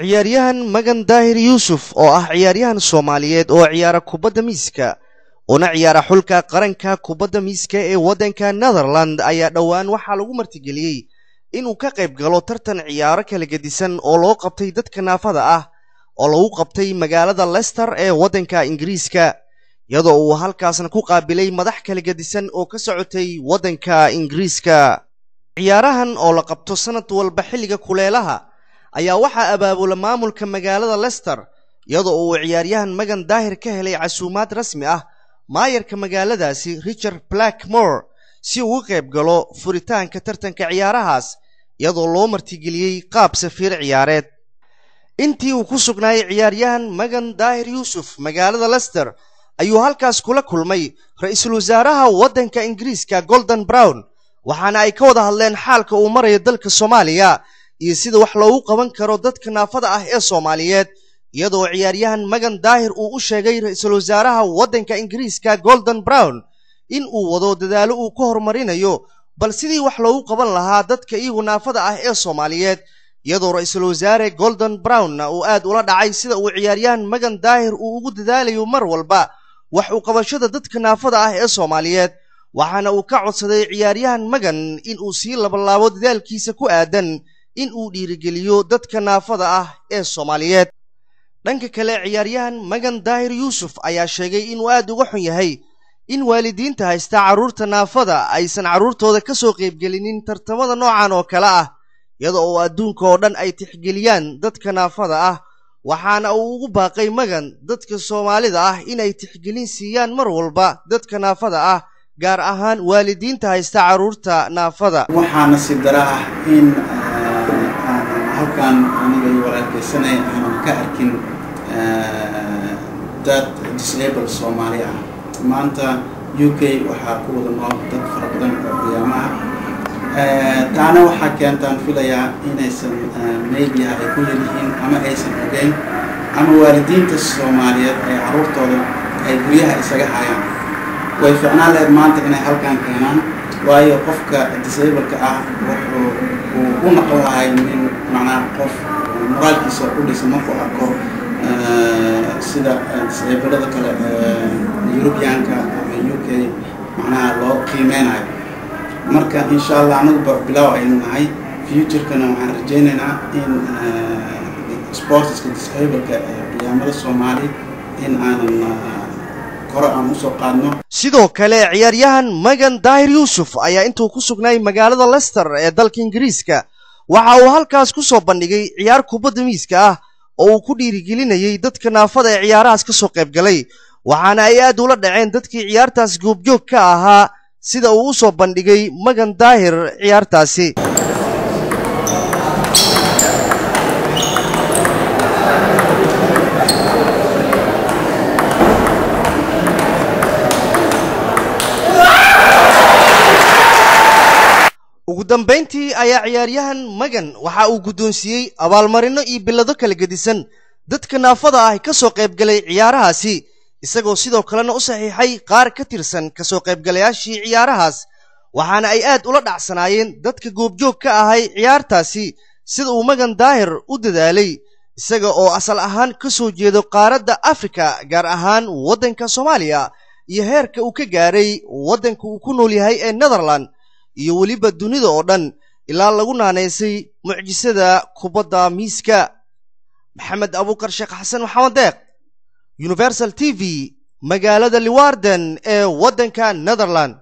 ciyaaryahan Magan Dahir Yusuf oo ah ciyaaryahan Soomaaliyeed oo ciyaara kubadda miiska una ciyaara xulka qaranka kubadda miiska ee wadanka Netherland ayaa dhawaan waxa lagu martigeliyay inuu ka qayb galo tartan ciyaaro kala gedisan oo loo qabtay dadka naafada ah oo lagu qabtay magaalada Leicester ee wadanka Ingiriiska iyadoo uu halkaasna ku qaabilay madax kala gedisan oo ka socotay wadanka Ingiriiska ciyaarahan oo la qabto sanad walba xilliga kuleelaha ayaa waxa abaabula maamulka magaalada Leicester iyadoo uu ciyaaryahan Magan Dahir ka helay casuumaad rasmi ah maayarka magaaladaasi Richard Blackmore si uu ka qayb galo furitaanka tartanka ciyaarahaas iyadoo loo martigeliyay qaab safiir ciyaareed intii uu ku sugnaay ciyaaryahan Magan Dahir Yusuf magaalada Leicester ayuu halkaas kula kulmay ra'iisul wasaaraha wadanka Ingiriiska Gordon Brown waxaana ay ka wada hadleen xaalka uu marayo dalka Soomaaliya iyo sida wax loogu qaban karo dadka naafada ah ee Soomaaliyeed iyadoo ciyaaryahan Magan Dahir uu u sheegay ra'iisul wasaaraha wadanka Ingiriiska Gordon Brown in uu wado dadaalo uu ku horumarinayo bal sidii wax loogu qaban lahaa dadka iyagu naafada ah ee Soomaaliyeed iyadoo ra'iisul wasaare Gordon Brown uu aad ula dhacay sida uu ciyaaryahan Magan Dahir uu ugu dadaalayo mar walba wax uu qabashada dadka naafada ah ee Soomaaliyeed waxaana uu ka codsaday ciyaaryahan Magan in uu sii labanlaabo dadaalkiisa ku aadan in uu dhiirigeliyo dadka naafada ah ee Soomaaliyeed dhanka kale ciyaaryahan Magan Dahir Yusuf ayaa sheegay inuu aad uga xun yahay in waalidiinta haysta caruurta naafada aysan caruurtooda ka soo qayb gelinin tartamada noocan oo kale ah iyadoo adduunka oo dhan ay tixgeliyaan dadka naafada ah waxaana uu ugu baaqay Magan dadka Soomaalida ah inay tixgelin siiyaan mar walba dadka naafada ah gaar ahaan waalidiinta haysta caruurta naafada waxaana si daraa in halkan aniga iyo walaalkaysanay aan ka arkin dad disabled Soomaali ah maanta UK waxaa ku wada nool dad fara badan oo qiyaamaha taana waxaa keentaan filayaa inaysan media ay ku leeyihiin ama aysan ogeyn ama waalidiinta Soomaaliyeed ay caruurtooda ay guryaha isaga hayaan way fiicnaan lahayd maanta inay halkan keenaan waayo qofka disabled ah wuxuu u noqon lahaa in macnaha qof moraalkiisa u dhisan markuu arko sida disabled kale Europeanka ama UK macnaha loo qiimeynayo marka insha Allah anagu bilow aynu nahay future-kana waxaan rajaynaynaa in sportska disabled-ka ciyaamada Soomaali in aanan sidoo kale ciyaaryahan Magan Dahir Yusuf ayaa intuu ku sugnaay magaalada Leicester ee dalka Ingiriiska waxa uu halkaas ku soo bandhigay ciyaar kubadda miiska ah oo uu ku dhiirigelinayay dadka naafada ee ciyaarahaas ka soo qayb galay waxaana ay aad ula dhaceen dadkii ciyaartaas goobjoog ka ahaa sida uu u soo bandhigay Magan Dahir ciyaartaasi ugu dambeyntii ayaa ciyaaryahan Magan waxa uu guddoonsiiyay abaalmarino iyo bilado kala gedisan dadka naafada ah ka soo qayb galay ciyaarahaasi isagoo sidoo kalena u saxiixay qaar ka tirsan ka soo qayb galayaashii ciyaarahaas waxaana ay aad ula dhacsanaayeen dadka goobjoog ka ahay ciyaartaasi sida uu Magan Dahir u dadaalay isaga oo asal ahaan ka soo jeedo qaaradda Afrika gaar ahaan wadanka Soomaaliya iyo heerka uu ka gaaray wadanka uu ku nool yahay ee Netherland iyo waliba dunida oo dhan ilaa lagu naaneysay mucjisada kubadda miiska Maxamed Abuukar Sheekh Xasan Maxamed Deeq Universal TV magaalada Leeuwarden ee wadanka Netherland